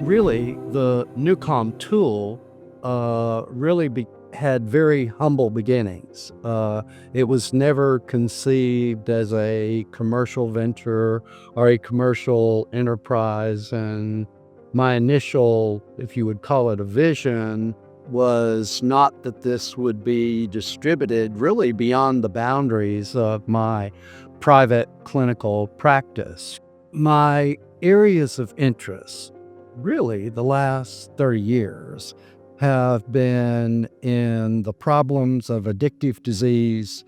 Really, the NuCalm tool had very humble beginnings. It was never conceived as a commercial venture or a commercial enterprise. And my initial, if you would call it a vision, was not that this would be distributed really beyond the boundaries of my private clinical practice. My areas of interest, really, the last 30 years, have been in the problems of addictive disease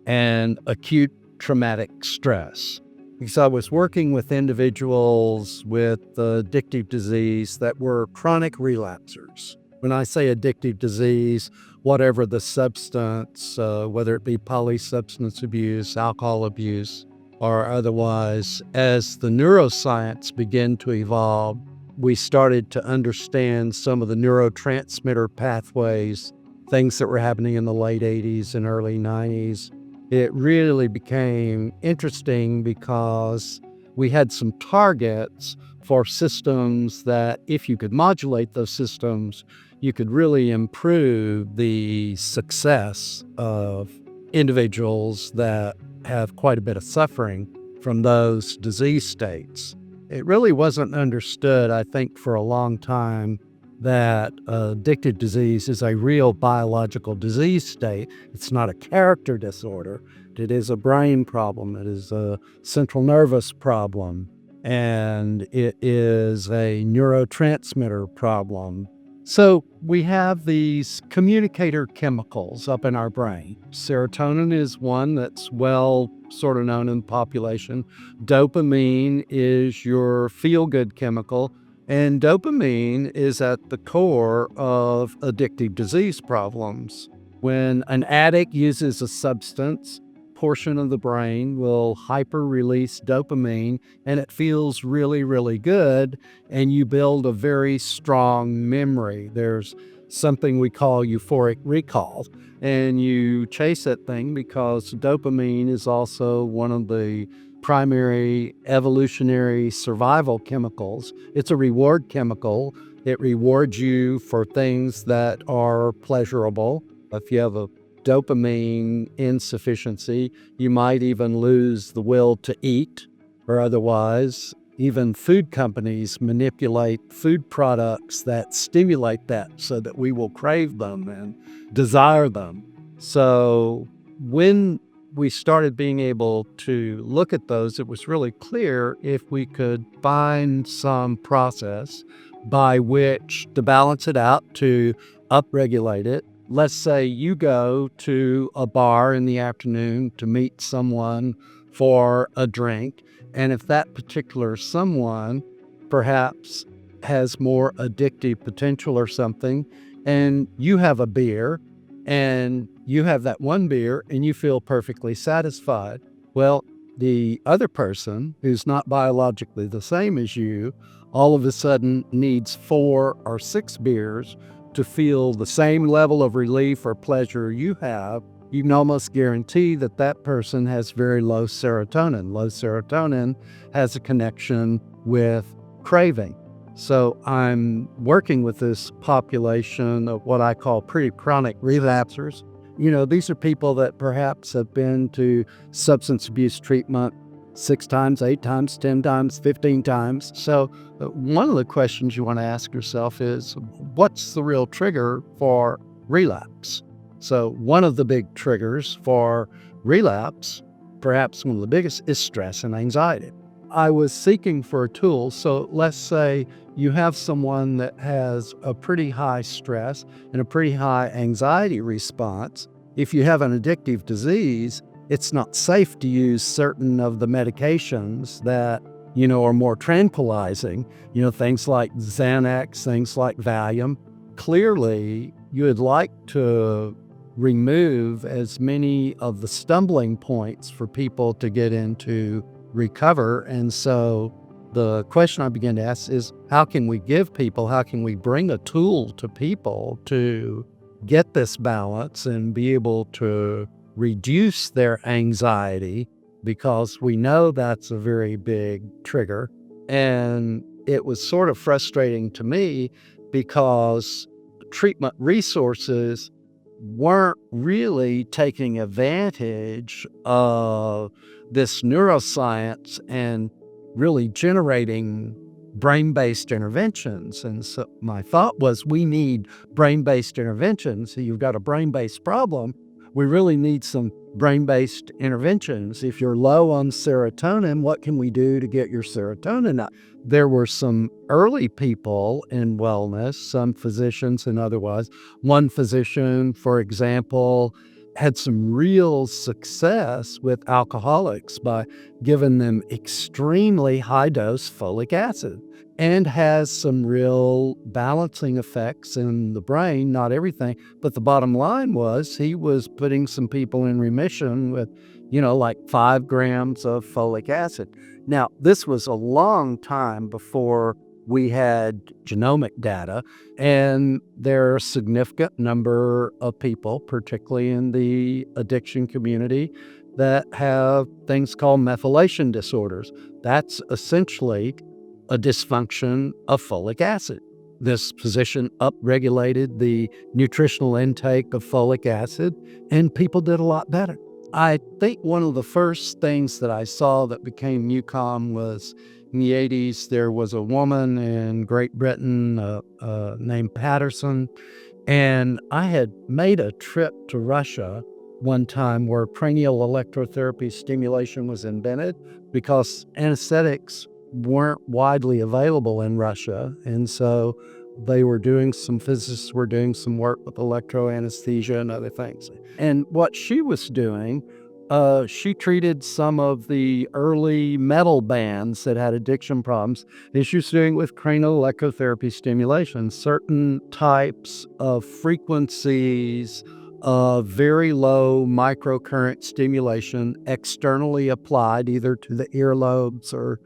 and acute traumatic stress. Because I was working with individuals with addictive disease that were chronic relapsers. When I say addictive disease, whatever the substance, whether it be polysubstance abuse, alcohol abuse, or otherwise, as the neuroscience began to evolve, we started to understand some of the neurotransmitter pathways, things that were happening in the late 80s and early 90s. It really became interesting because we had some targets for systems that, if you could modulate those systems, you could really improve the success of individuals that have quite a bit of suffering from those disease states. It really wasn't understood, I think, for a long time that addictive disease is a real biological disease state. It's not a character disorder. It is a brain problem. It is a central nervous problem. And it is a neurotransmitter problem. So we have these communicator chemicals up in our brain. Serotonin is one that's well sort of known in the population. Dopamine is your feel-good chemical, and dopamine is at the core of addictive disease problems. When an addict uses a substance, portion of the brain will hyper-release dopamine, and it feels really, really good, and you build a very strong memory. There's something we call euphoric recall, and you chase that thing because dopamine is also one of the primary evolutionary survival chemicals. It's a reward chemical. It rewards you for things that are pleasurable. If you have a dopamine insufficiency, you might even lose the will to eat, or otherwise. Even food companies manipulate food products that stimulate that so that we will crave them and desire them. So when we started being able to look at those, it was really clear if we could find some process by which to balance it out, to upregulate it. Let's say you go to a bar in the afternoon to meet someone for a drink, and if that particular someone perhaps has more addictive potential or something, and you have a beer, and you have that one beer, and you feel perfectly satisfied. Well, the other person, who's not biologically the same as you, all of a sudden needs 4 or 6 beers to feel the same level of relief or pleasure you have. You can almost guarantee that that person has very low serotonin. Low serotonin has a connection with craving. So I'm working with this population of what I call pretty chronic relapsers. These are people that perhaps have been to substance abuse treatment 6 times, 8 times, 10 times, 15 times. So one of the questions you want to ask yourself is, what's the real trigger for relapse? So one of the big triggers for relapse, perhaps one of the biggest, is stress and anxiety. I was seeking for a tool. So let's say you have someone that has a pretty high stress and a pretty high anxiety response. If you have an addictive disease, it's not safe to use certain of the medications that, are more tranquilizing, things like Xanax, things like Valium. Clearly, you would like to remove as many of the stumbling points for people to get into recover. And so the question I began to ask is, how can we bring a tool to people to get this balance and be able to reduce their anxiety, because we know that's a very big trigger. And it was sort of frustrating to me because treatment resources weren't really taking advantage of this neuroscience and really generating brain-based interventions. And so my thought was, we need brain-based interventions. So you've got a brain-based problem. We really need some brain-based interventions. If you're low on serotonin, what can we do to get your serotonin up? There were some early people in wellness, some physicians and otherwise. One physician, for example, had some real success with alcoholics by giving them extremely high dose folic acid, and has some real balancing effects in the brain, not everything. But the bottom line was he was putting some people in remission with, like 5 grams of folic acid. Now, this was a long time before we had genomic data, and there are a significant number of people, particularly in the addiction community, that have things called methylation disorders. That's essentially a dysfunction of folic acid. This physician upregulated the nutritional intake of folic acid, and people did a lot better. I think one of the first things that I saw that became NuCalm was in the 80s. There was a woman in Great Britain named Patterson, and I had made a trip to Russia one time where cranial electrotherapy stimulation was invented because anesthetics weren't widely available in Russia. And so physicists were doing some work with electroanesthesia and other things. And what she was doing, she treated some of the early metal bands that had addiction problems, and she was doing with cranial electrotherapy stimulation, certain types of frequencies of very low microcurrent stimulation externally applied either to the earlobes or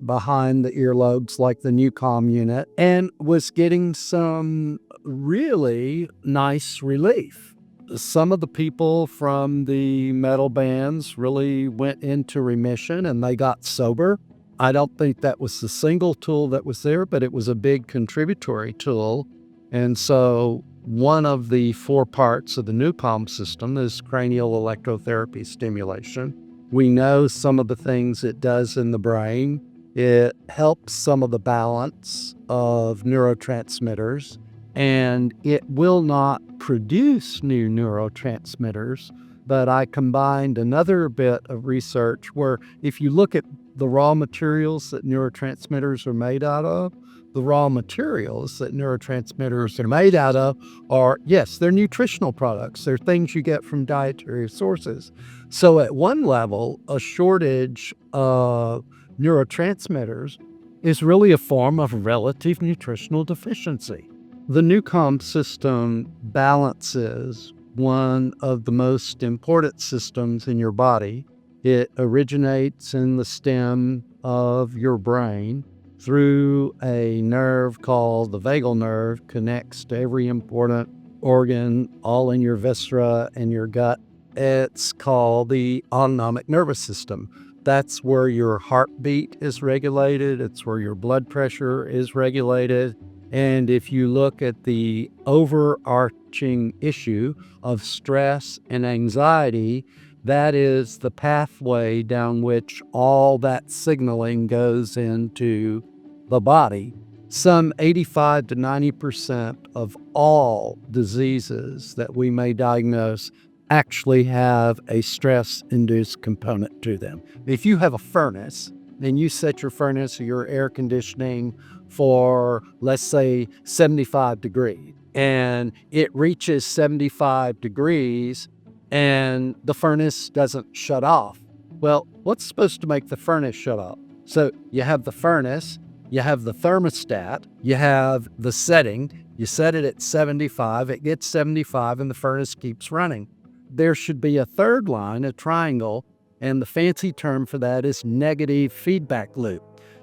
behind the earlobes, like the NuCalm unit, and was getting some really nice relief. Some of the people from the metal bands really went into remission and they got sober. I don't think that was the single tool that was there, but it was a big contributory tool. And so one of the 4 parts of the NuCalm system is cranial electrotherapy stimulation. We know some of the things it does in the brain. It helps some of the balance of neurotransmitters, and it will not produce new neurotransmitters. But I combined another bit of research where if you look at the raw materials that neurotransmitters are made out of, the raw materials that neurotransmitters are made out of are, yes, they're nutritional products. They're things you get from dietary sources. So at one level, a shortage of neurotransmitters is really a form of relative nutritional deficiency. The NuCalm system balances one of the most important systems in your body. It originates in the stem of your brain through a nerve called the vagal nerve, connects to every important organ, all in your viscera and your gut. It's called the autonomic nervous system. That's where your heartbeat is regulated. It's where your blood pressure is regulated. And if you look at the overarching issue of stress and anxiety, that is the pathway down which all that signaling goes into the body. Some 85 to 90% of all diseases that we may diagnose actually have a stress-induced component to them. If you have a furnace, and you set your furnace or your air conditioning for, let's say, 75 degrees, and it reaches 75 degrees and the furnace doesn't shut off. Well, what's supposed to make the furnace shut off? So you have the furnace, you have the thermostat, you have the setting, you set it at 75, it gets 75, and the furnace keeps running. There should be a third line, a triangle, and the fancy term for that is negative feedback loop.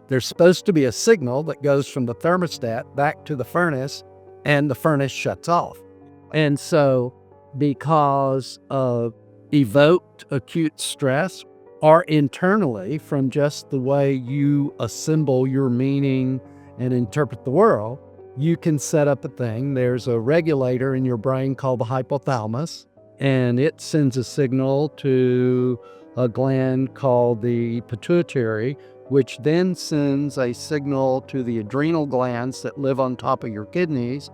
There's supposed to be a signal that goes from the thermostat back to the furnace, and the furnace shuts off. And so, because of evoked acute stress, or internally from just the way you assemble your meaning and interpret the world, you can set up a thing. There's a regulator in your brain called the hypothalamus, and it sends a signal to a gland called the pituitary, which then sends a signal to the adrenal glands that live on top of your kidneys,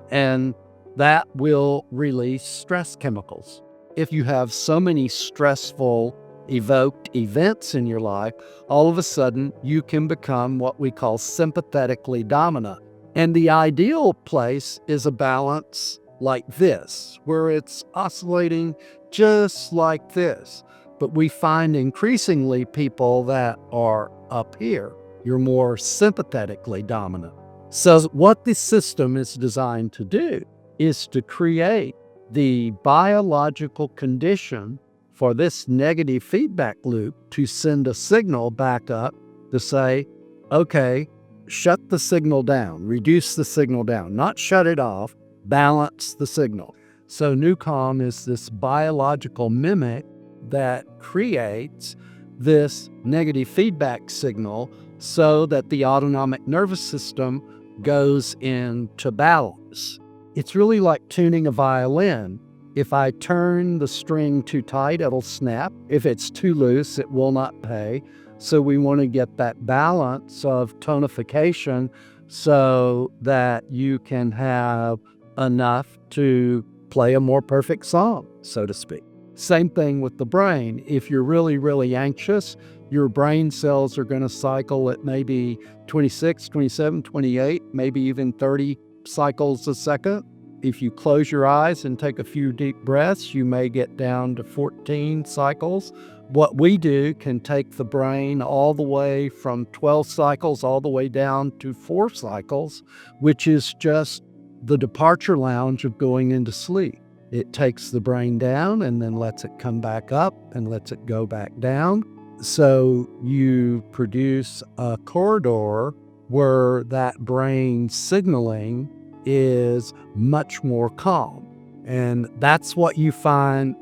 and that will release stress chemicals. If you have so many stressful evoked events in your life, all of a sudden you can become what we call sympathetically dominant. And the ideal place is a balance like this, where it's oscillating just like this. But we find increasingly people that are up here. You're more sympathetically dominant. So what this system is designed to do is to create the biological condition for this negative feedback loop to send a signal back up to say, okay, shut the signal down, reduce the signal down, not shut it off, balance the signal. So NuCalm is this biological mimic that creates this negative feedback signal so that the autonomic nervous system goes into balance. It's really like tuning a violin. If I turn the string too tight, it'll snap. If it's too loose, it will not play. So we want to get that balance of tonification so that you can have enough to play a more perfect song, so to speak. Same thing with the brain. If you're really, really anxious, your brain cells are going to cycle at maybe 26, 27, 28, maybe even 30 cycles a second. If you close your eyes and take a few deep breaths, you may get down to 14 cycles. What we do can take the brain all the way from 12 cycles all the way down to 4 cycles, which is just the departure lounge of going into sleep. It takes the brain down and then lets it come back up and lets it go back down. So you produce a corridor where that brain signaling is much more calm. And that's what you find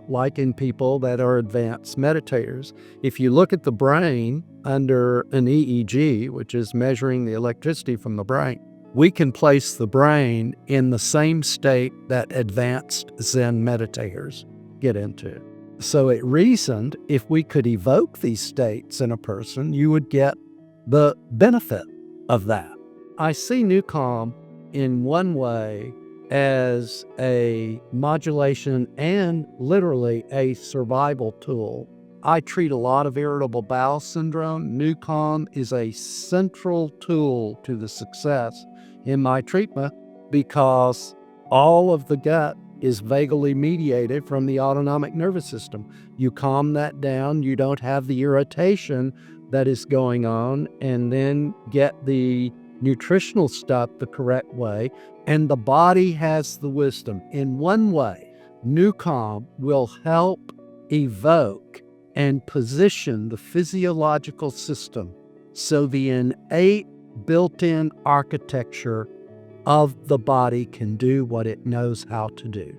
like in people that are advanced meditators. If you look at the brain under an EEG, which is measuring the electricity from the brain, we can place the brain in the same state that advanced Zen meditators get into. So it reasoned if we could evoke these states in a person, you would get the benefit of that. I see NuCalm in one way as a modulation and literally a survival tool. I treat a lot of irritable bowel syndrome. NuCalm is a central tool to the success in my treatment because all of the gut is vaguely mediated from the autonomic nervous system. You calm that down, you don't have the irritation that is going on, and then get the nutritional stuff the correct way, and the body has the wisdom. In one way, NuCalm will help evoke and position the physiological system so the innate built-in architecture of the body can do what it knows how to do.